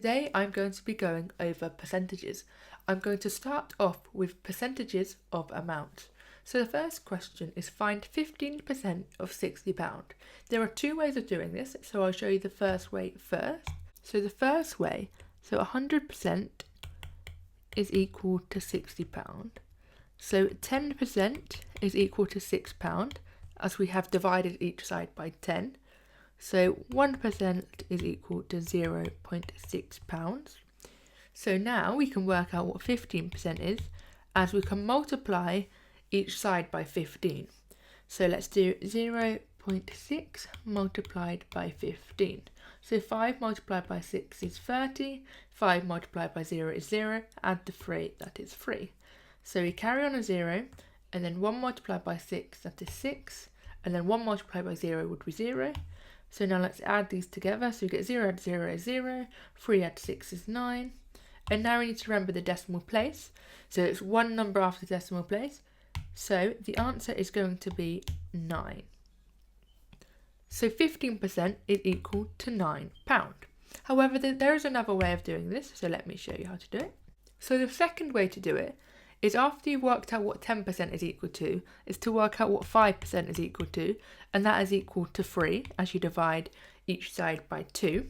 Today I'm going to be going over percentages. I'm going to start off with percentages of amount. So the first question is find 15% of £60. There are two ways of doing this, so I'll show you the first way first. So the first way, so 100% is equal to £60. So 10% is equal to £6 as we have divided each side by 10. So 1% is equal to £0.6. So now we can work out what 15% is as we can multiply each side by 15. So let's do 0.6 multiplied by 15. So 5 multiplied by 6 is 30, 5 multiplied by 0 is 0, add the 3, that is 3. So we carry on a 0, and then 1 multiplied by 6, that is 6, and then 1 multiplied by 0 would be 0. So now let's add these together. So we get 0 add 0 is 0, 3 add 6 is 9. And now we need to remember the decimal place. So it's one number after the decimal place. So the answer is going to be 9. So 15% is equal to £9. However, there is another way of doing this. So let me show you how to do it. So the second way to do it is after you've worked out what 10% is equal to, is to work out what 5% is equal to, and that is equal to 3 as you divide each side by 2.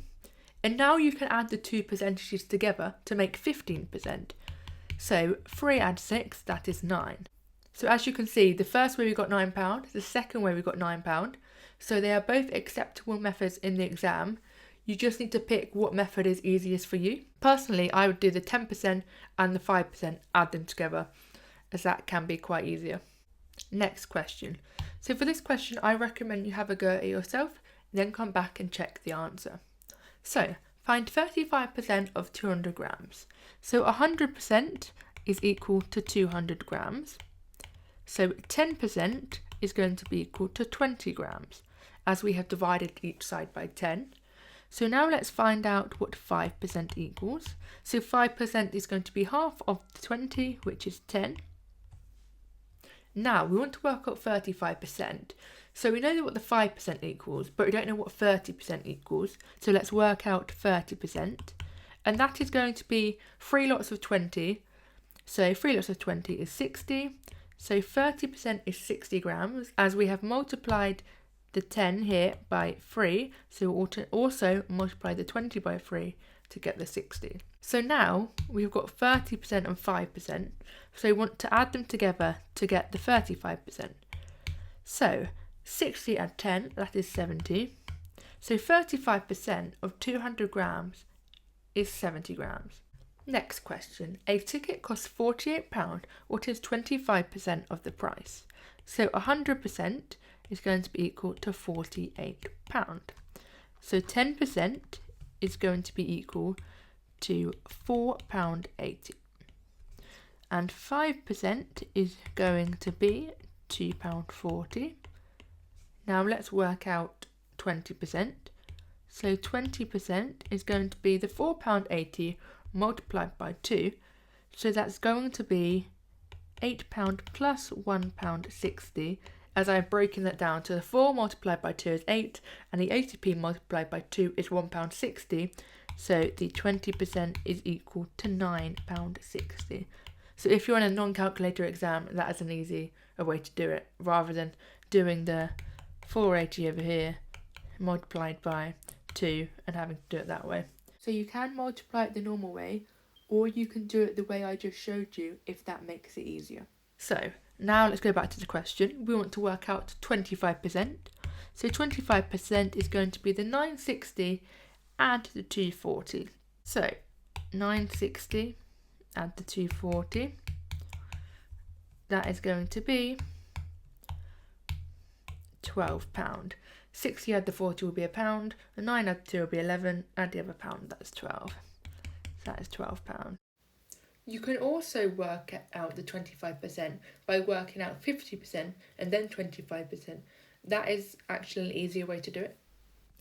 And now you can add the two percentages together to make 15%. So 3 add 6, that is 9. So as you can see, the first way we got £9, the second way we got £9. So they are both acceptable methods in the exam. You just need to pick what method is easiest for you. Personally, I would do the 10% and the 5%, add them together, as that can be quite easier. Next question. So for this question, I recommend you have a go at it yourself, then come back and check the answer. So find 35% of 200 grams. So 100% is equal to 200 grams. So 10% is going to be equal to 20 grams, as we have divided each side by 10. So now let's find out what 5% equals. So 5% is going to be half of 20, which is 10. Now we want to work out 35%. So we know what the 5% equals, but we don't know what 30% equals. So let's work out 30%. And that is going to be 3 lots of 20. So 3 lots of 20 is 60. So 30% is 60 grams, as we have multiplied the 10 here by 3, so we'll also multiply the 20 by 3 to get the 60. So now we've got 30% and 5%, so we want to add them together to get the 35%. So 60 add 10, that is 70. So 35% of 200 grams is 70 grams. Next question. A ticket costs £48, what is 25% of the price? So 100% is going to be equal to £48. So 10% is going to be equal to £4.80. And 5% is going to be £2.40. Now let's work out 20%. So 20% is going to be the £4.80 multiplied by 2. So that's going to be £8 plus £1.60. As I've broken that down, so the 4 multiplied by 2 is 8, and the 80p multiplied by 2 is £1.60, so the 20% is equal to £9.60. So if you're on a non-calculator exam, that is an easy way to do it, rather than doing the 480 over here multiplied by 2 and having to do it that way. So you can multiply it the normal way, or you can do it the way I just showed you if that makes it easier. So now let's go back to the question. We want to work out 25%. So 25% is going to be the 960 add the 240. So 960 add the 240. That is going to be £12. 60 add the 40 will be £1. The 9 add the 2 will be 11. Add the other pound, that's 12. So that is £12. You can also work out the 25% by working out 50% and then 25%. That is actually an easier way to do it.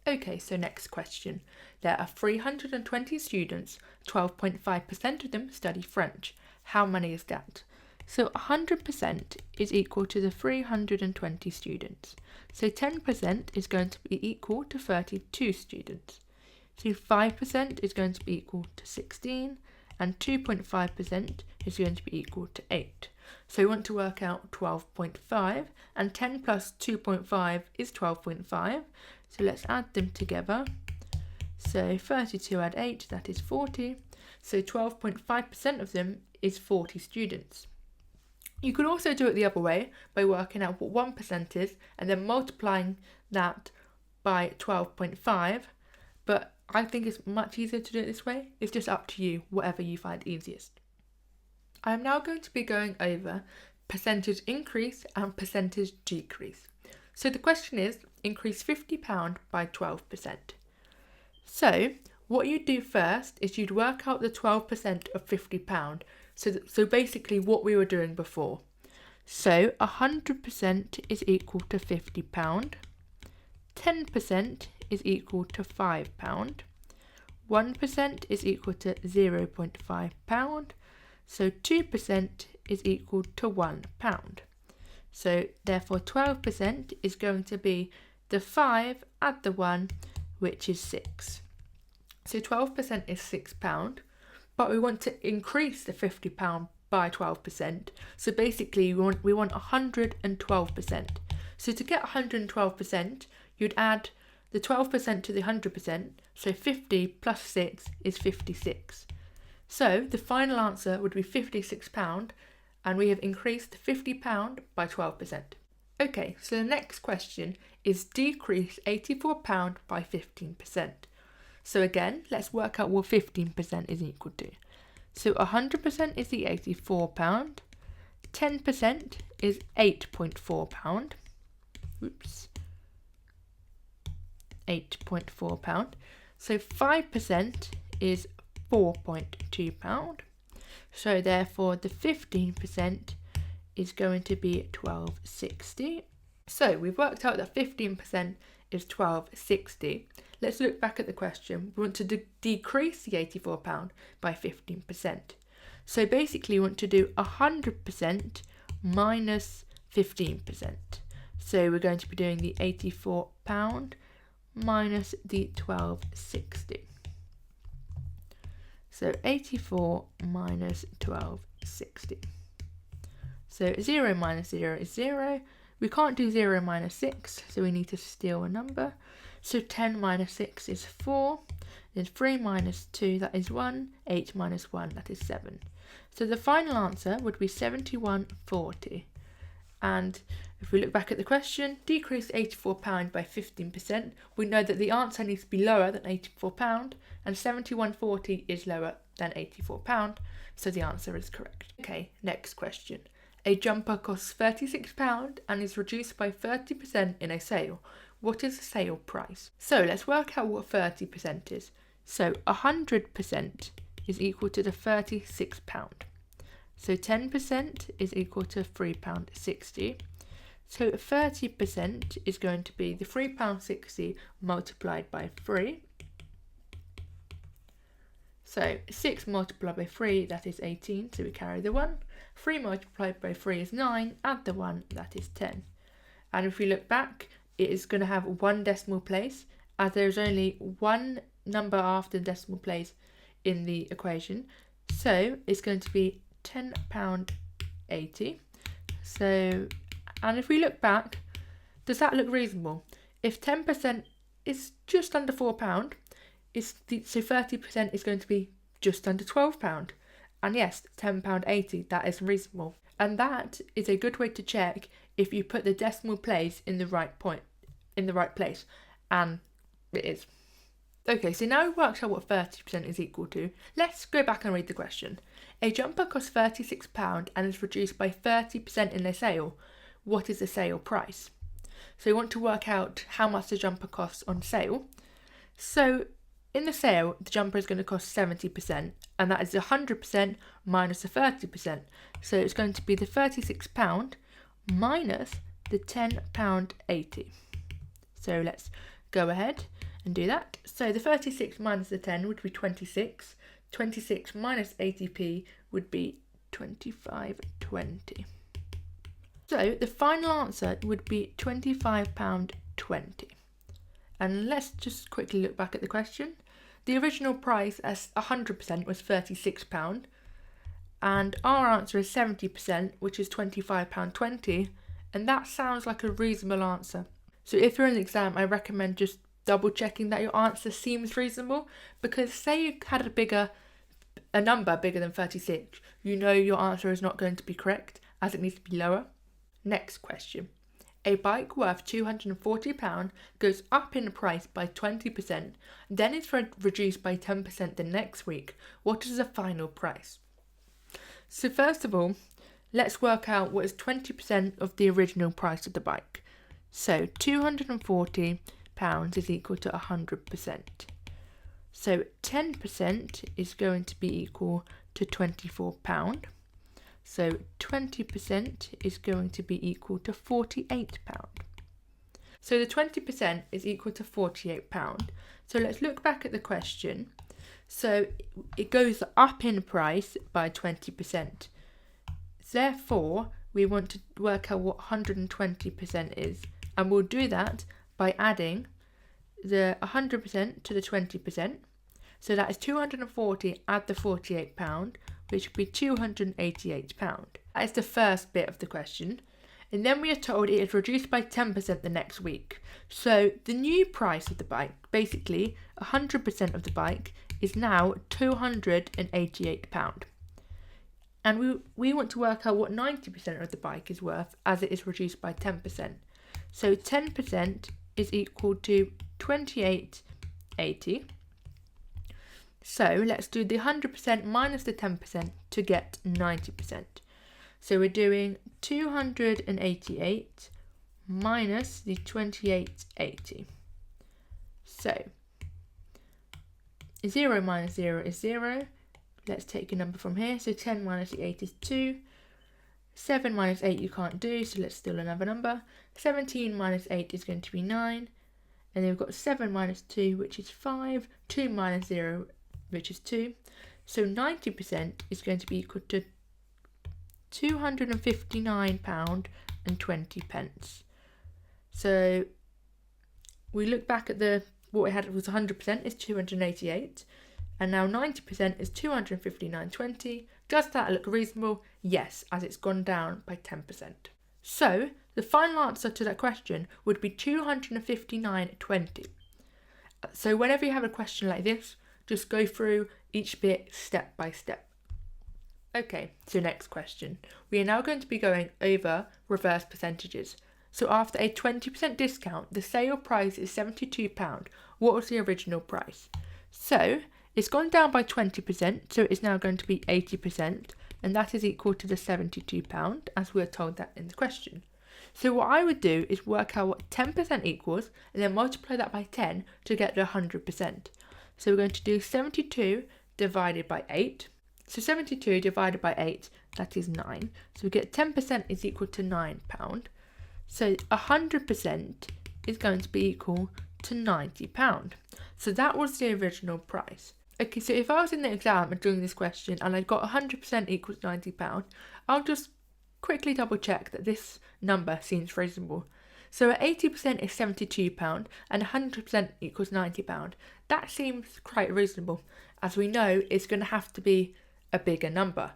Okay, so next question. There are 320 students, 12.5% of them study French. How many is that? So 100% is equal to the 320 students. So 10% is going to be equal to 32 students. So 5% is going to be equal to 16, and 2.5% is going to be equal to 8. So we want to work out 12.5, and 10 plus 2.5 is 12.5. So let's add them together. So 32 add 8, that is 40. So 12.5% of them is 40 students. You could also do it the other way by working out what 1% is and then multiplying that by 12.5, but I think it's much easier to do it this way. It's just up to you, whatever you find easiest. I am now going to be going over percentage increase and percentage decrease. So the question is, increase £50 by 12%. So what you do first is you'd work out the 12% of £50. So basically what we were doing before. So 100% is equal to £50. 10% is equal to £5. 1% is equal to £0.5. So 2% is equal to £1. So therefore 12% is going to be the 5 add the 1, which is 6. So 12% is £6, but we want to increase the £50 by 12%. So basically we want 112%. So to get 112%, you'd add the 12% to the 100%, so 50 plus 6 is 56. So the final answer would be £56, and we have increased £50 by 12%. Okay, so the next question is decrease £84 by 15%. So again, let's work out what 15% is equal to. So 100% is the £84, 10% is £8.4, £8.4. So 5% is £4.2. So therefore the 15% is going to be £12.60. So we've worked out that 15% is £12.60. Let's look back at the question. We want to decrease the £84 by 15%. So basically we want to do 100% minus 15%. So we're going to be doing the £84 minus the £12.60. So 84 minus 12.60. So 0 minus 0 is 0. We can't do 0 minus 6, so we need to steal a number. So 10 minus 6 is 4. Then 3 minus 2, that is 1. 8 minus 1, that is 7. So the final answer would be 71.40. And if we look back at the question, decrease £84 by 15%, we know that the answer needs to be lower than £84, and 71.40 is lower than £84, so the answer is correct. Okay, next question. A jumper costs £36 and is reduced by 30% in a sale. What is the sale price? So let's work out what 30% is. So 100% is equal to the £36. So 10% is equal to £3.60. So 30% is going to be the £3.60 multiplied by 3. So 6 multiplied by 3, that is 18, so we carry the 1. 3 multiplied by 3 is 9, add the 1, that is 10. And if we look back, it is going to have one decimal place, as there is only one number after the decimal place in the equation. So it's going to be £10.80. So, and if we look back, does that look reasonable? If 10% is just under £4, so 30% is going to be just under £12. And yes, £10.80, that is reasonable. And that is a good way to check if you put the decimal place in the right place. And it is. Okay, so now we've worked out what 30% is equal to. Let's go back and read the question. A jumper costs £36 and is reduced by 30% in a sale. What is the sale price? So we want to work out how much the jumper costs on sale. So in the sale, the jumper is going to cost 70%, and that is 100% minus the 30%. So it's going to be the £36 minus the £10.80. So let's go ahead and do that. So the 36 minus the 10 would be 26. 26 minus 80p would be 25.20. So the final answer would be £25.20. And let's just quickly look back at the question. the original price as 100% was £36, and our answer is 70%, which is £25.20, and that sounds like a reasonable answer. So if you're in the exam, I recommend just double checking that your answer seems reasonable, because say you had a number bigger than 36, you know your answer is not going to be correct, as it needs to be lower. Next question. A bike worth £240 goes up in price by 20%, then is reduced by 10% the next week. What is the final price? So first of all, let's work out what is 20% of the original price of the bike. So £240 is equal to 100%. So 10% is going to be equal to £24. So 20% is going to be equal to £48. So the 20% is equal to £48. So let's look back at the question. So it goes up in price by 20%. Therefore, we want to work out what 120% is. And we'll do that by adding the 100% to the 20%. So that is 240 add the £48, which would be £288. That is the first bit of the question. And then we are told it is reduced by 10% the next week. So the new price of the bike, basically 100% of the bike, is now £288. And we want to work out what 90% of the bike is worth, as it is reduced by 10%. So 10% is equal to £28.80. So let's do the 100% minus the 10% to get 90%. So we're doing 288 minus the 28.80. So 0 minus 0 is 0. Let's take a number from here. So 10 minus the 8 is 2. 7 minus 8 you can't do, so let's do another number. 17 minus 8 is going to be 9. And then we've got 7 minus 2, which is 5. 2 minus 0, which is 2. So 90% is going to be equal to £259.20. So we look back at what we had was 100% is 288, and now 90% is 259.20. Does that look reasonable? Yes, as it's gone down by 10%. So the final answer to that question would be 259.20. So whenever you have a question like this, just go through each bit step by step. Okay, so next question. We are now going to be going over reverse percentages. So after a 20% discount, the sale price is £72. What was the original price? So it's gone down by 20%, so it is now going to be 80%, and that is equal to the £72, as we are told that in the question. So what I would do is work out what 10% equals, and then multiply that by 10 to get the 100%. So we're going to do 72 divided by 8. So 72 divided by 8, that is 9. So we get 10% is equal to £9. So 100% is going to be equal to £90. So that was the original price. Okay, so if I was in the exam and doing this question and I got 100% equals £90, I'll just quickly double check that this number seems reasonable. So at 80% is £72 and 100% equals £90. That seems quite reasonable, as we know it's going to have to be a bigger number.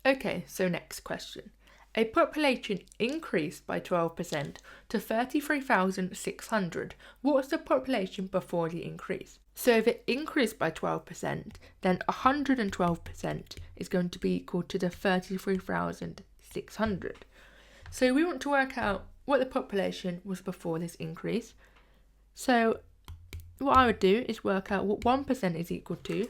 Okay, so next question. A population increased by 12% to 33,600. What was the population before the increase? So if it increased by 12%, then 112% is going to be equal to the 33,600. So we want to work out what the population was before this increase. So what I would do is work out what 1% is equal to.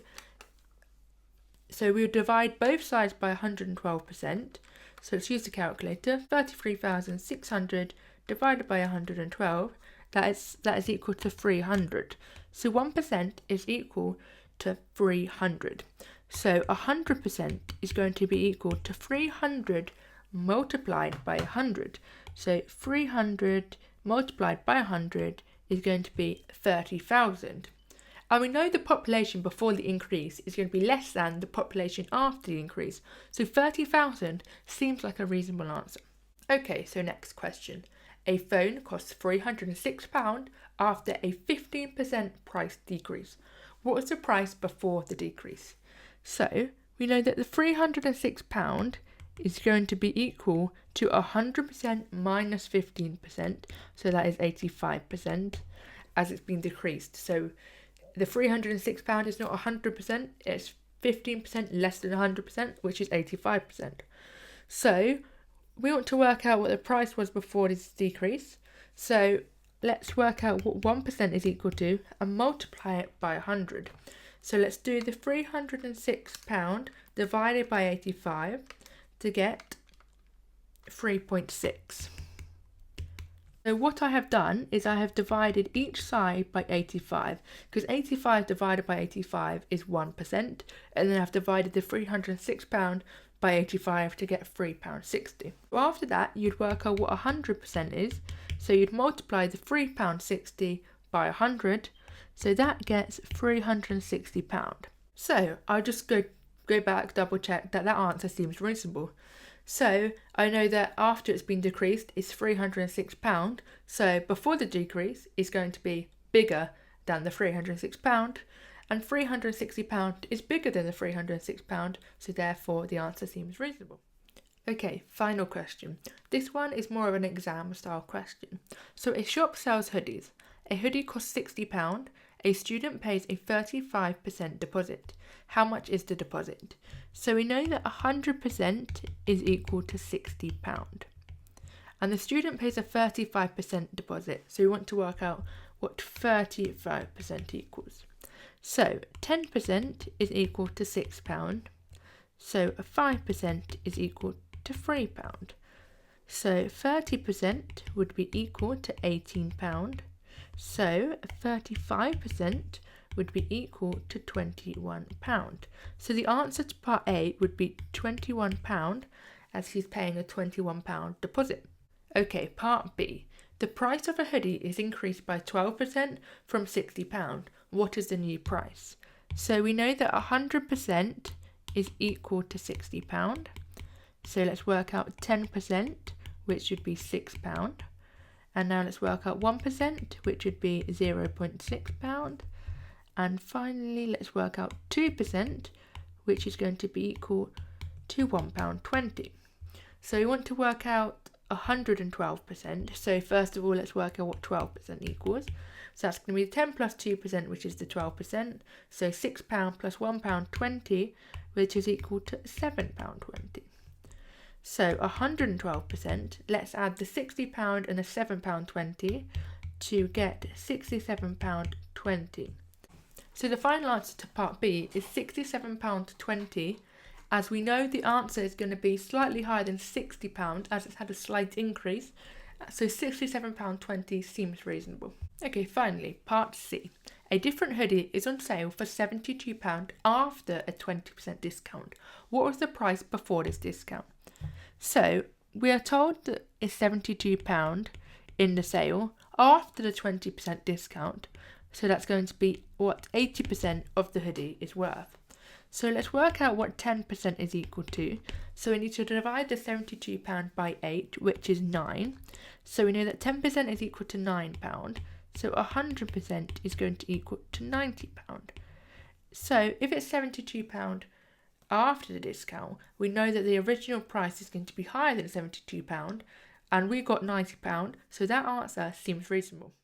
So we would divide both sides by 112%. So let's use the calculator. 33,600 divided by 112, that is equal to 300. So 1% is equal to 300. So 100% is going to be equal to 300 multiplied by 100. So 300 multiplied by 100 is going to be 30,000. And we know the population before the increase is going to be less than the population after the increase. So 30,000 seems like a reasonable answer. Okay, so next question. A phone costs £306 after a 15% price decrease. what was the price before the decrease? So we know that the £306 is going to be equal to 100% minus 15%, so that is 85%, as it's been decreased. So the £306 is not 100%, it's 15% less than 100%, which is 85%. So we want to work out what the price was before this decrease. So let's work out what 1% is equal to and multiply it by 100. So let's do the £306 divided by 85 to get 3.6. So what I have done is I have divided each side by 85, because 85 divided by 85 is 1%, and then I've divided the £306 by 85 to get £3.60. So after that, you'd work out what 100% is, so you'd multiply the £3.60 by 100, so that gets £360. So I'll just go back, double check that answer seems reasonable. So I know that after it's been decreased, it's £306. So before the decrease is going to be bigger than the £306, and £360 is bigger than the £306, so therefore the answer seems reasonable. Okay, final question. This one is more of an exam style question. So a shop sells hoodies. A hoodie costs £60. A student pays a 35% deposit. How much is the deposit? So we know that 100% is equal to £60. And the student pays a 35% deposit. So we want to work out what 35% equals. So 10% is equal to £6. So 5% is equal to £3. So 30% would be equal to £18. So 35% would be equal to £21. So the answer to part A would be £21, as he's paying a £21 deposit. Okay, part B. The price of a hoodie is increased by 12% from £60. What is the new price? So we know that 100% is equal to £60. So let's work out 10%, which would be £6. And now let's work out 1%, which would be £0.6. And finally, let's work out 2%, which is going to be equal to £1.20. So we want to work out 112%. So first of all, let's work out what 12% equals. So that's going to be 10 plus 2%, which is the 12%. So £6 plus £1.20, which is equal to £7.20. So 112%, let's add the £60 and the £7.20 to get £67.20. So the final answer to part B is £67.20, as we know the answer is going to be slightly higher than £60 as it's had a slight increase. So £67.20 seems reasonable. Okay, finally, part C. A different hoodie is on sale for £72 after a 20% discount. What was the price before this discount? So we are told that it's £72 in the sale after the 20% discount. So that's going to be what 80% of the hoodie is worth. So let's work out what 10% is equal to. So we need to divide the £72 by 8, which is 9. So we know that 10% is equal to £9. So 100% is going to equal to £90. So if it's £72 after the discount, we know that the original price is going to be higher than £72, and we got £90, so that answer seems reasonable.